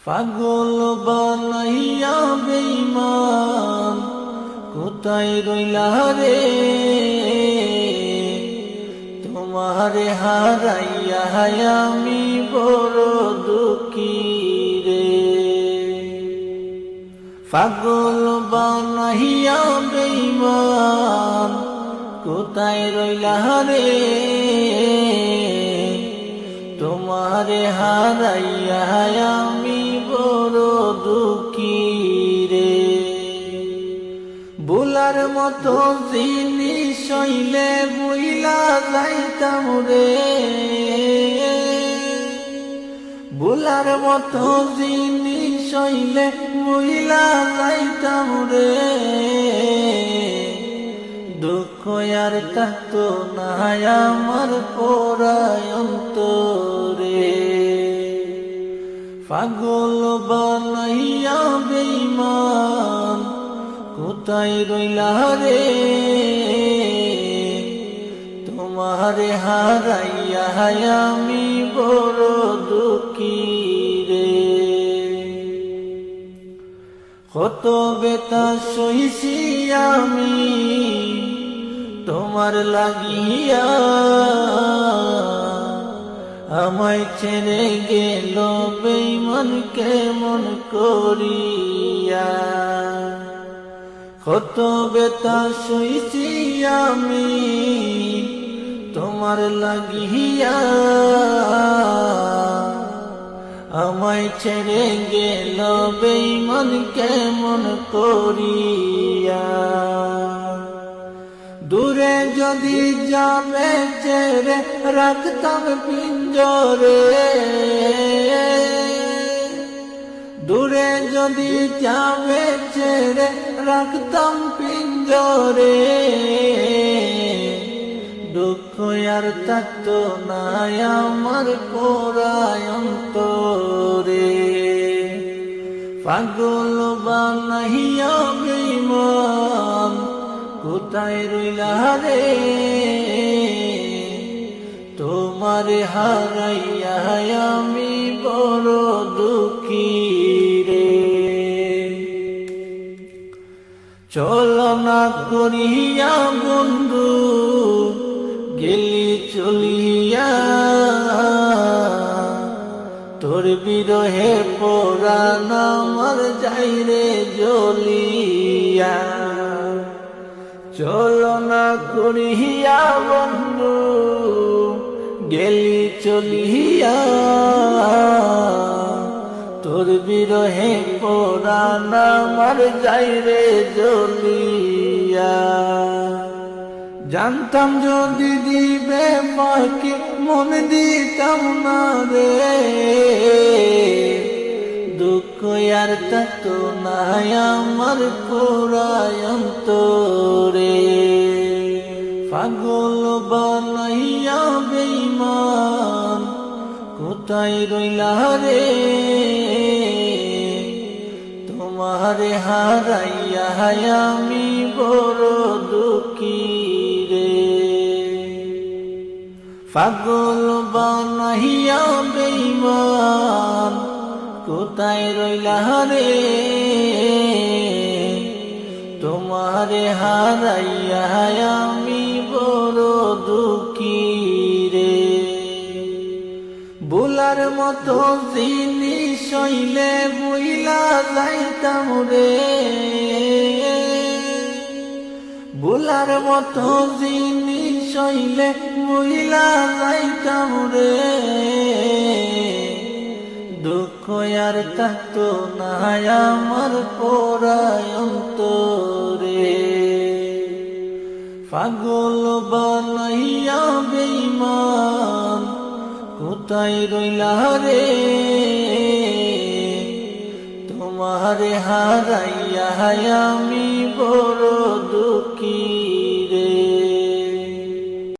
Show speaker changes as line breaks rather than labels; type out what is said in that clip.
পাগল বানাইয়া বেঈমান কোথায় রইলা রে, তোমারে হারাইয়া আমি বড় দুঃখী রে। পাগল বানাইয়া বেঈমান কোথায় রইলা রে, তোমারে হারাইয়া আমি বড় দুঃখী রে। ভুলার মতো জিনিস হইলে ভুইলা যাইতাম রে, ভুলার মতো জিনিস হইলে ভুইলা যাইতাম রে। দুঃখ আর থাকতো না আমার পোড়ায় অন্তরে। পাগল বানাইয়া বেঈমান কোথায় রইলা রে, তোমারে হারাইয়া আমি বড় দুঃখী রে। কত বেতা সইছি আমি তোমার লাগিয়া, আমায় ছেড়ে গেল বেঈমান কেমন করিয়া। কত বেতা সইছি আমি তোমার লাগিয়া, আমায় ছেড়ে গেল বেঈমান কেমন করিয়া। দূরে যদি যাবে ছেড়ে রাখতাম পিঞ্জরে, দূরে যদি যাবে ছেড়ে রাখতাম পিঞ্জরে। দুঃখ আর থাকতো না আমার পোড়ায় অন্তরে। পাগল বানাইয়া বেঈমান কোথায় রইলা রে, তোমারে হারাইয়া আমি বড় দুঃখী রে। চলো না করিয়া বন্ধু গেলি চলিয়া, তোর বিরহে পরাণ আমার যাইরে জ্বলিয়া। চলো না করিয়া বন্ধু গেলি চলিয়া, তোর বিরহে পরাণ আমার যাইরে জ্বলিয়া। জানতাম যদি দিবে ফাঁকি মন দিতাম না রে, দুঃখ আর থাকতো না আমার পোড়ায় অন্তরে। পাগল বানাইয়া বেঈমান কোথায় রইলা রে, তোমারে হারাইয়া আমি বড় দুঃখী রে। পাগল বানাইয়া বেঈমান কোথায় রইলা রে, তোমারে হারাইয়া আমি বড় দুঃখী রে। ভুলার মতো জিনিস হইলে ভুইলা যাইতাম রে, ভুলার মতো জিনিস হইলে ভুইলা যাইতাম রে। দুঃখ আর থাকতো না আমার পোড়ায় অন্তরে। পাগল বানাইয়া বেঈমান কোথায় রইলা রে, তোমারে হারাইয়া আমি বড় দুঃখী